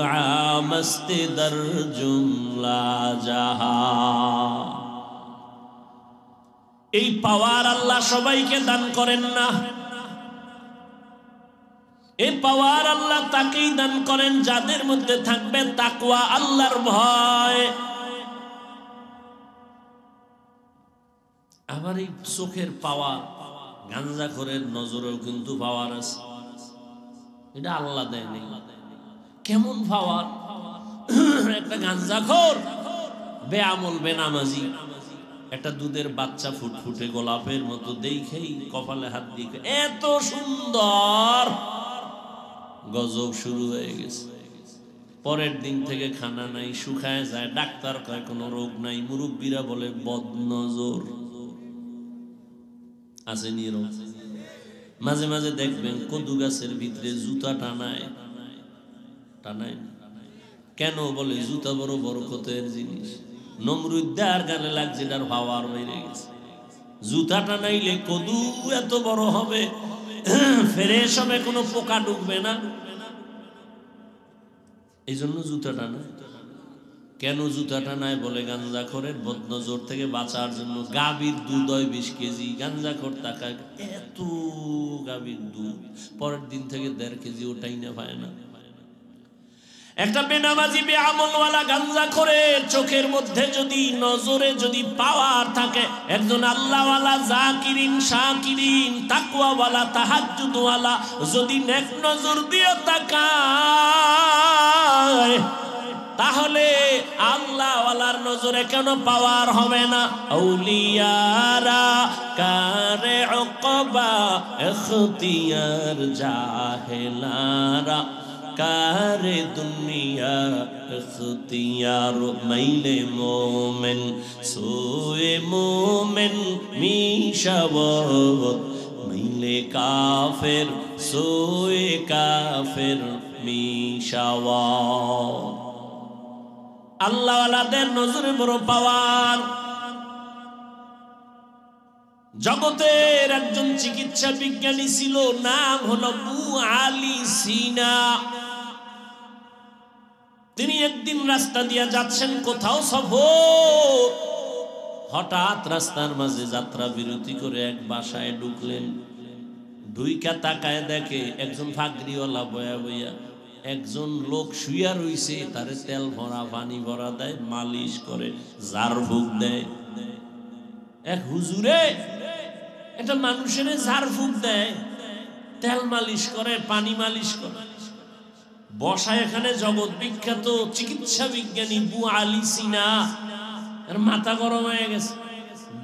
আমস্ত দর জুমলা জাহা। এই পাওয়ার আল্লাহ সবাইকে দান করেন না। এই পাওয়ার আল্লাহ তাকেই দান করেন যাদের মধ্যে থাকবে তাকওয়া, আল্লাহর ভয়। আবার এই চোখের পাওয়ার, গাঞ্জাখোরের নজরেও কিন্তু পাওয়ার আছে, এটা আল্লাহ দেয় নাই। কেমন পাওয়ার? একটা গাঞ্জাখোর, বেআমল, বেনামাজি, একটা দুধের বাচ্চা ফুটফুটে গোলাপের মতো দেখেই কপালে হাত দিয়ে, এত সুন্দর, গজব শুরু হয়ে গেছে। পরের দিন থেকে খানা নাই, শুকায় যায়, ডাক্তার কয় কোনো রোগ নাই, মুরব্বীরা বলে বদনজর আছে। নিরব মাঝে মাঝে দেখবেন কদু গাছের ভিতরে জুতা টানায়, টানায় কেন? বলে জুতা বড় বরকতের জিনিস। নমরুদ্দার গানে লাগছে, তার পাওয়ার বেড়ে গেছে। জুতা টানাইলে কদু এত বড় হবে, ফ্রেশ হবে, কোনো পোকা ঢুকবে না। এই জন্য জুতাটা না। কেন জুতাটা নাই? বলে গাঞ্জাখোরের বদনজর থেকে বাঁচার জন্য। গাভীর দুধ হয় 20 কেজি, গাঞ্জাখোর টাকা এত গাভীর দুধ, পরের দিন থেকে 1.5 কেজি ওটাই না পায় না। একটা বেনামাজি বেআমলওয়ালা গাঞ্জাখোরের চোখের মধ্যে যদি, নজরে যদি পাওয়ার থাকে, একজন আল্লাহওয়ালা জাকিরিন শাকিরিন তাকওয়াওয়ালা তাহাজ্জুদওয়ালা যদি নেক নজর দিয়ে তাকায়, তাহলে আল্লাহওয়ালার নজরে কেন পাওয়ার হবে না? আউলিয়ারা কারে উকবা ইখতিয়ার, জাহেলারা কারে দুনিয়া ইখতিয়ার। মাইলে মোমেন সোয়ে মোমেন মিশাওয়াত, মাইলে কাফের সোয়ে কাফের মিশাওয়াত। আল্লাহওয়ালাদের নজরে বড় পাওয়ার। জগতের একজন চিকিৎসা বিজ্ঞানী ছিল, নাম হলো আবু আলী সিনা। তিনি একদিন রাস্তা দিয়ে যাচ্ছেন, কোথাও সফর, হঠাৎ রাস্তার মাঝে যাত্রা বিরতি করে এক বাসায় ঢুকলেন। ঢুইকা তাকায় দেখে একজন ফাগরিওয়ালা বয়া বইয়া একজন লোক শুইয়া রইছে, তারে তেল ভরা পানি ভরা দেয়, মালিশ করে, ঝাড়ফুঁক দেয়। এক হুজুরে একটা মানুষের ঝাড়ফুঁক দেয়, তেল মালিশ করে, পানি মালিশ করে। বসায় এখানে জগৎ বিখ্যাত চিকিৎসা বিজ্ঞানী আবু আলী সিনা। এর মাথা গরম হয়ে গেছে,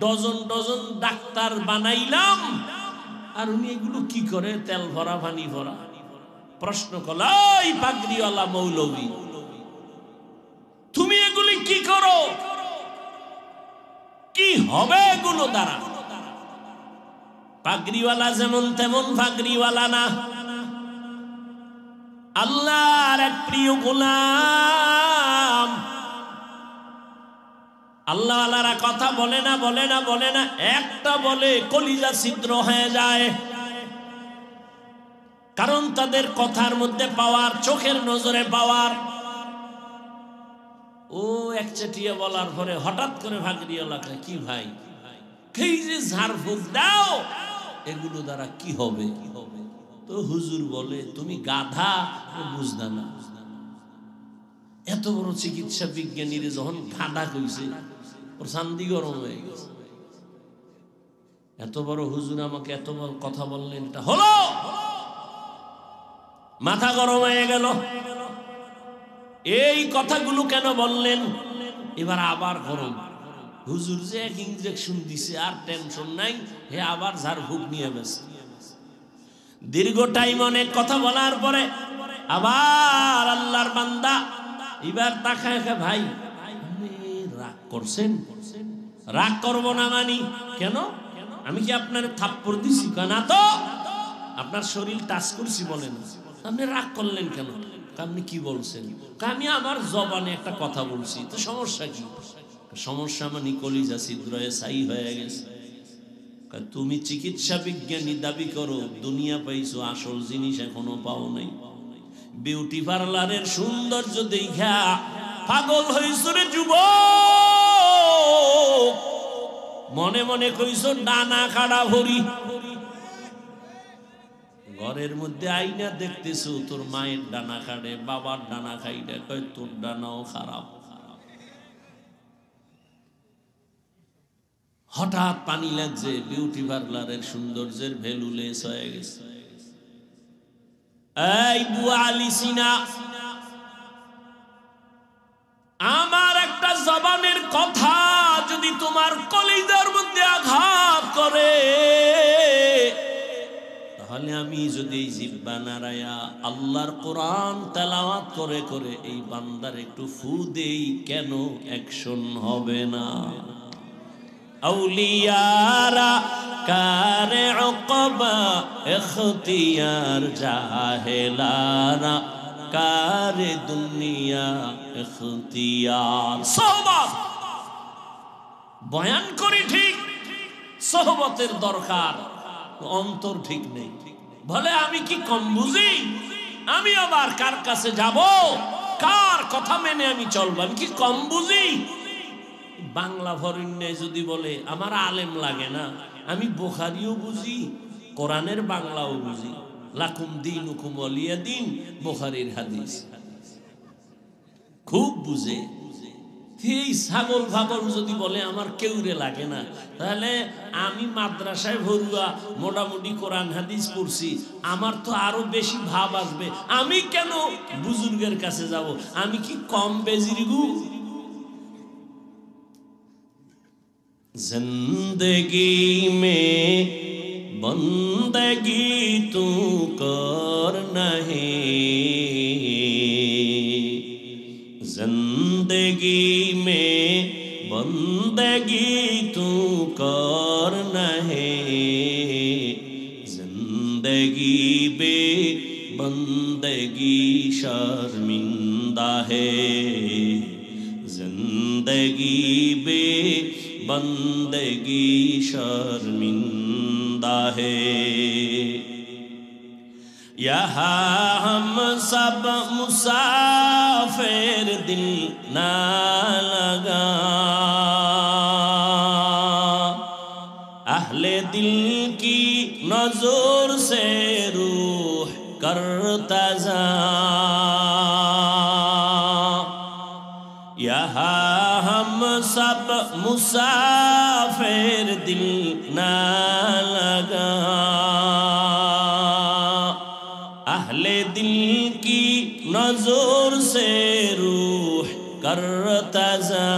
ডজন ডজন ডাক্তার বানাইলাম, আর উনি এগুলো কি করে? তেল ভরা পানি ভরা। প্রশ্ন করল, এই পাগড়িওয়ালা মৌলবী, তুমি এগুলি কি করো? কি হবে এগুলো দ্বারা? পাগড়িওয়ালা যেমন তেমন পাগড়িওয়ালা না, আল্লাহর এক প্রিয় গোলাম। আল্লাহওয়ালারা কথা বলে না, বলে না, বলে না, একটা বলে কলিজা ছিদ্র হয়ে যায়। কারণ তাদের কথার মধ্যে পাওয়ার, চোখের নজরে পাওয়ার। ও একচেটিয়া বলার পরে হঠাৎ করে ভাগরিওয়ালা, কি ভাই, কি যে ঝাড়ফুঁক দাও, এগুলো দ্বারা কি হবে? তো হুজুর বলে, তুমি গাধা, বুঝদা না। এত বড় চিকিৎসা বিজ্ঞানীরে যখন গাধা কইছে, ওর শান্তি গরম হয়ে গেছে। এত বড় হুজুর আমাকে এত বড় কথা বললেন, এটা হলো? মাথা গরম হয়ে গেল। এই কথাগুলো কেন বললেন? এবার আবার গরম। হুজুর যে এক ইনজেকশন দিছে, আর টেনশন নাই, হে আবার ঝাড়ফুঁক নিয়ে ব্যস্ত। দীর্ঘ টাইম অনেক কথা বলার পরে আবার আল্লাহর বান্দা এবার তাকায়, ভাই রাগ করছেন? রাগ করবো না মানি কেন? আমি কি আপনার থাপ্পড় দিছি? না তো, আপনার শরীর টাচ করছি বলেন, আপনি রাগ করলেন কেন? আপনি কি বলছেন? আমি আমার জবানে একটা কথা বলছি, তো সমস্যা কি? সমস্যা মানে কলিজা ছিদ্রয়ে ছাই হয়ে গেছে। তুমি চিকিৎসা বিজ্ঞানী দাবি করো, দুনিয়া পাইছো, আসল জিনিস এখনো পাও নাই। বিউটি পার্লারের সৌন্দর্য দেখা পাগল হইছো রে যুবক, মনে মনে কইছো ডানা কাটা ভরি। ঘরের মধ্যে আইনা দেখতেছো তোর মায়ের ডানা কাটে, বাবার ডানা খাইটা, কয় তোর ডানাও খারাপ। হঠাৎ পানি লাগছে, বিউটি পার্লারের সৌন্দর্যের ভ্যালু লেস হয়ে গেছে। এই আবু আলী সিনা, আমার একটা জবানের কথা যদি তোমার কলিজার মধ্যে আঘাত করে, তাহলে আমি যদি এই জিহ্বা নাড়ায়া আল্লাহর কোরআন তেলাওয়াত করে করে এই বান্দার একটু ফু দেই, কেন অ্যাকশন হবে না? আউলিয়ারা কারে উকবা ইখতিয়ার, জাহেলারা কারে দুনিয়া ইখতিয়ার। সোহবত বয়ান করি ঠিক, সোহবতের দরকার, অন্তর ঠিক নেই। বলে আমি কি কম বুঝি? আমি আবার কার কাছে যাব, কার কথা মেনে আমি চলবো? আমি কি কম বুঝি? বাংলা ফরিন্নে যদি বলে আমার আলেম লাগে না, আমি বুখারিও বুঝি, কোরআনের বাংলাও বুঝি। লাকুম দীনুকুম ওয়ালিয়া দীন, বুখারীর হাদিস খুব বুঝে। এই ছাগল ফাগল যদি বলে আমার কেউরে লাগে না, তাহলে আমি মাদ্রাসায় ভরুয়া মোটামুটি কোরআন হাদিস পড়ছি, আমার তো আরো বেশি ভাব আসবে। আমি কেন বুজুর্গের কাছে যাব? আমি কি কম বেজিরগু? जिंदगी में बंदगी तू कर नहीं, जिंदगी में बंदगी तू कर नहीं, जिंदगी बे बंदगी शर्मिंदा है, जिंदगी बे बंदगी शर्मिंदा है। यहाँ हम सब मुसाफिर दिल ना लगा, अहले दिल की नजर से रूह करता जा, यहाँ हम सब मुसाफिर दिल ना लगा, अहले दिल की नजर से रूह करता जा,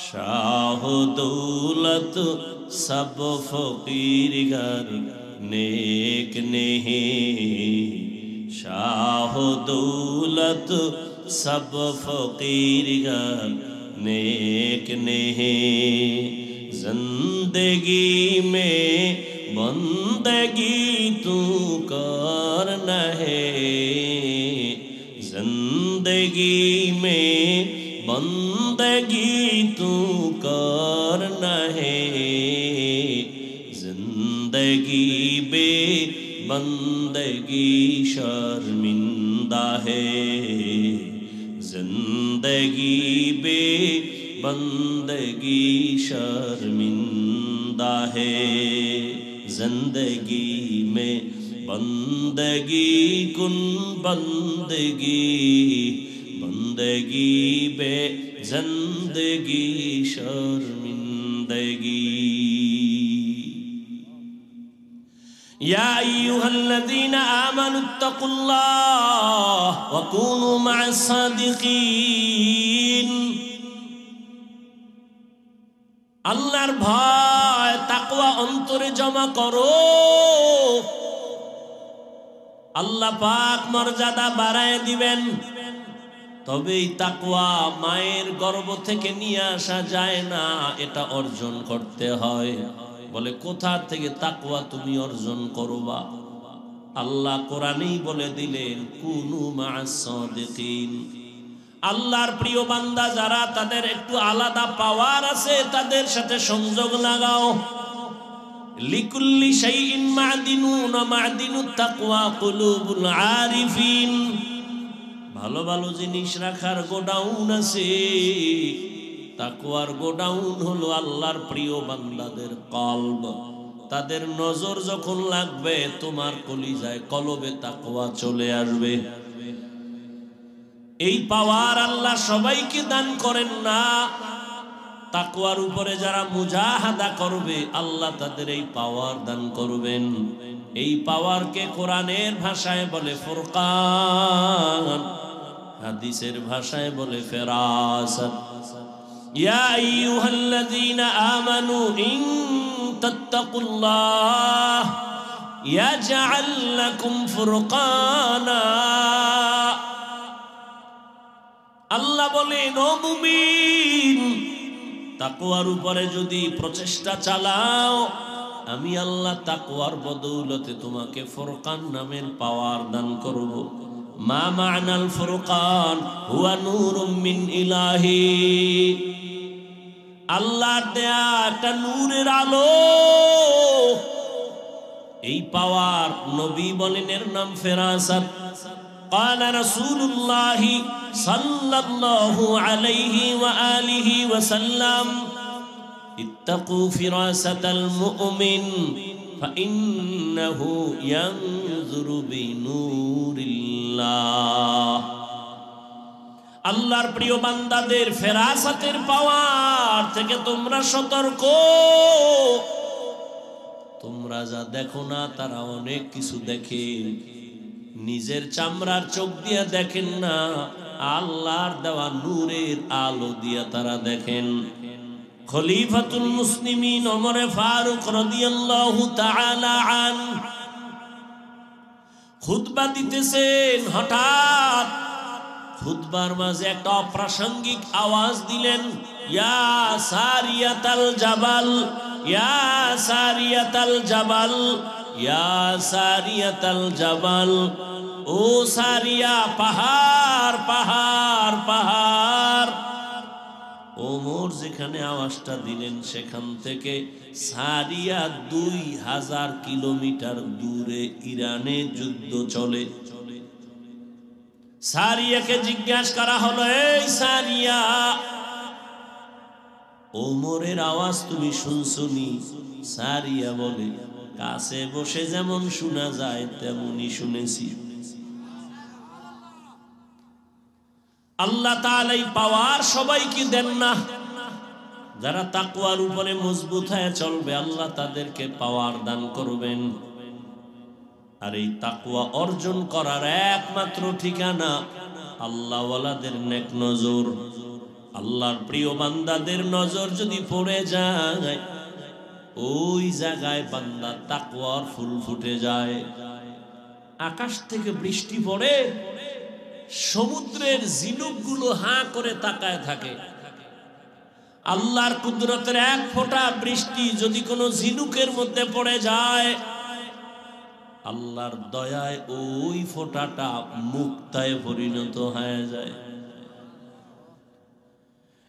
शाह दौलत सब फकीर घर नेक नहीं, शाह दौलत सब फकीर घर नेक नहीं, जिंदगी में बंदगी तू कर नहीं, जिंदगी में बंदगी तू कर नहीं, जिंदगी बे बंदगी शर्मिंदा है, जिंदगी बे बंदगी शर्मिंदा है, जिंदगी में बंदगी कुन बंदगी, बंदगी बे जिंदगी शर्मिंदगी। या अय्युहल्लज़ीना आमनुत्तकुल्लाह व कूनू मअस-सादिकीन, আল্লাহর ভয় তাকওয়া অন্তরে জমা করো, আল্লাহ পাক মর্যাদা বাড়ায় দিবেন। তবে এই তাকওয়া মায়ের গর্ভ থেকে নিয়ে আসা যায় না, এটা অর্জন করতে হয়। বলে কোথা থেকে তাকওয়া তুমি অর্জন করবা? আল্লাহ কোরআনেই বলে দিলেন কুনু মা'আস-সাদিকিন। আল্লাহর প্রিয় বান্দা যারা, তাদের একটু আলাদা পাওয়ার আছে, তাদের সাথে সংযোগ লাগাও। লিকুল্লি শাইইন মা'দিনুন ওয়া মা'দিনুত তাকওয়া কুলুবুল আরিফিন। ভালো ভালো জিনিস রাখার গোডাউন আছে, তাকওয়ার গোডাউন হলো আল্লাহর প্রিয় বান্দাদের কলব। তাদের নজর যখন লাগবে, তোমার কলিজায় কলবে তাকওয়া চলে আসবে। এই পাওয়ার আল্লাহ সবাইকে দান করেন না। তাকওয়ার উপরে যারা মুজাহাদা করবে, আল্লাহ তাদের এই পাওয়ার দান করবেন। এই পাওয়ারকে কোরআনের ভাষায় বলে ফুরকান, হাদিসের ভাষায় বলে ফেরাসাত। ইয়া আইয়ুহাল্লাযীনা আমানু ইন তাত্তাকুল্লাহ ইয়াজআল লাকুম ফুরকানা। আল্লাহ বলেন, ও মুমিন, তাকওয়ার উপরে যদি প্রচেষ্টা চালাও, আমি আল্লাহ তাকওয়ার বদৌলতে তোমাকে ফুরকান নামের পাওয়ার দান করব। মা মা'নাল ফুরকান হুয়া নূরুম মিন ইলাহি। আল্লাহর দেয়া একটা নূরের আলো। এই পাওয়ার নবী বলেন এর নাম ফেরাসাত। قال رسول الله صلى الله عليه وآله وسلم اتقوا فراسة المؤمن فإنه ينظر بنور الله আল্লাহর প্রিয় বান্দাদের ফেরাসাতের পাওয়ার থেকে তোমরা সতর্ক। তোমরা যা দেখো না তারা অনেক কিছু দেখে, নিজের চামড়ার চোখ দিয়ে দেখেন না, আল্লাহর দেওয়া নূরের আলো দিয়ে তারা দেখেন। খলিফাতুল মুসলিমিন ওমর ফারুক রাদিয়াল্লাহু তাআলা আনহু খুতবা দিতেছেন, হঠাৎ খুতবার মাঝে একটা অপ্রাসঙ্গিক আওয়াজ দিলেন, ইয়া সারিয়াতাল জাবাল, ইয়া সারিয়াতাল জাবাল, ইয়া সারিয়াতাল জাবাল। ও সারিয়া, পাহাড় পাহাড় পাহাড়। ওমর যেখানে আওয়াজটা দিলেন সেখান থেকে সারিয়া 2000 কিলোমিটার দূরে ইরানে যুদ্ধ চলে। সারিয়াকে জিজ্ঞাসা করা হলো, এই সারিয়া, ওমরের আওয়াজ তুমি শুনছনি? সারিয়া বলে, কাছে বসে যেমন শোনা যায় তেমনই শুনেছি। আল্লাহ তাআলা এই পাওয়ার সবাইকে দেন না। যারা তাকওয়ার উপরে মজবুত হয়ে চলবে আল্লাহ তাদেরকে পাওয়ার দান করবেন। আর এই তাকওয়া অর্জন করার একমাত্র ঠিকানা আল্লাহওয়ালাদের নেক নজর। আল্লাহর প্রিয় বান্দাদের নজর যদি পড়ে যায়, ওই জায়গায় বান্দা তাকওয়ার ফুল ফুটে যায়। আকাশ থেকে বৃষ্টি পড়ে, সমুদ্রের ঝিনুকগুলো হাঁ করে তাকায় থাকে। আল্লাহর কুদরতের এক ফোঁটা বৃষ্টি যদি কোনো ঝিনুকের মধ্যে পড়ে যায়, আল্লাহর দয়ায় ওই ফোঁটাটা মুক্তায় পরিণত হয়ে যায়।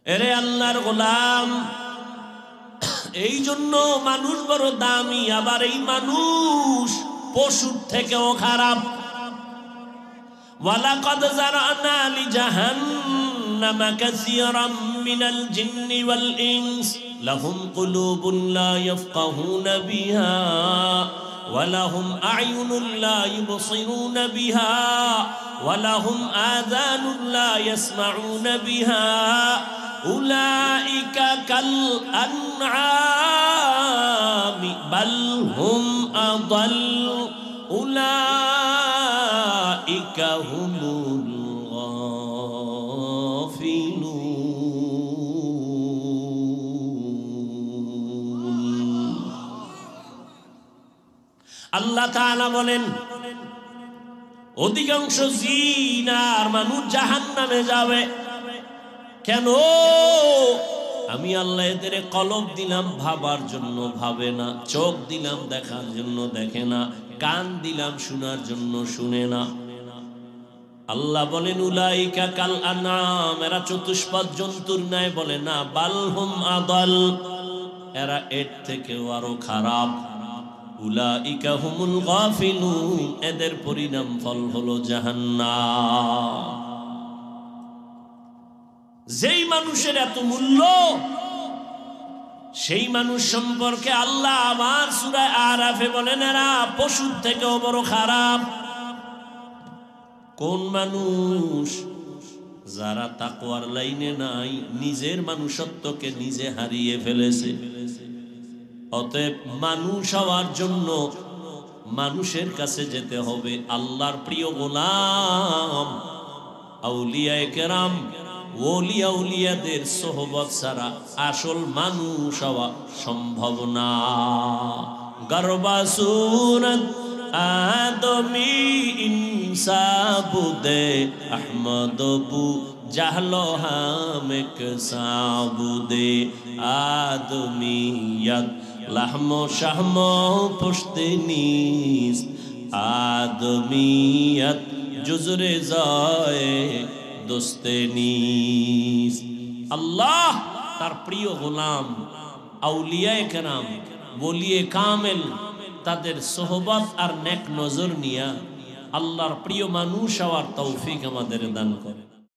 এরে আল্লাহর গোলাম, এই জন্য মানুষ বড় দামি, আবার এই মানুষ পশুর থেকেও খারাপ। ওয়ালাকাদ যারানা লিজাহান্নামা কাসীরাম মিনাল জিন্নি ওয়াল ইনস লাহুম কুলুবুন লা ইয়াফকাহুনা বিহা ওয়ালাহুম আ'য়ুনুন লা ইবসিরুনা বিহা ওয়ালাহুম আযানুন লা ইয়াসমাউনা বিহা উলাইকা কাল আনআমি বাল হুম আদাল উলাইকা হুমুল গাফিলুন। আল্লাহ তাআলা বলেন, অধিকাংশ জিন আর মানুষ জাহান্নামে যাবে। কেন? আমি আল্লাহ এদের কলব দিলাম ভাবার জন্য ভাবে না, চোখ দিলাম দেখার জন্য দেখে না, কান দিলাম শোনার জন্য শুনে না। আল্লাহ বলেন, উলাইকা কাল আনআম, এরা চতুষ্পদ জন্তুর ন্যায়। বলে না, বালহুম আদাল, এরা এর থেকেও আরো খারাপ। উলাইকা হুমুল গাফিলুন, এদের পরিণাম ফল হলো জাহান্নাম। যেই মানুষের এত মূল্য, সেই মানুষ সম্পর্কে আল্লাহ আমার সূরা আরাফে বলেন, এরা পশুর থেকেও বড় খারাপ। কোন মানুষ? যারা তাকওয়ার লাইনে নাই, নিজের মানুষত্বকে নিজে হারিয়ে ফেলেছে। অতএব মানুষ হওয়ার জন্য মানুষের কাছে যেতে হবে। আল্লাহর প্রিয় গোলাম আউলিয়ায়ে কেরাম, ওলিয়া উলিয়াদের সোহবত ছাড়া আসল মানুষ হওয়া সম্ভব না। গরবা সুরত আদমি ইনসাবুদে আহমদবু জাহলো হামেক সাবুদে আদমিয়ত লাহমো শাহমো পুশতিনিস আদমিয়ত জুজরে যায় দোস্তেনিস। আল্লাহ তার প্রিয় গোলাম আউলিয়ায়ে কেরাম, ওলিয়ে কামেল, তাদের সোহবত আর নেক নজর নিয়া আল্লাহর প্রিয় মানুষ হওয়ার তৌফিক আমাদের দান করে।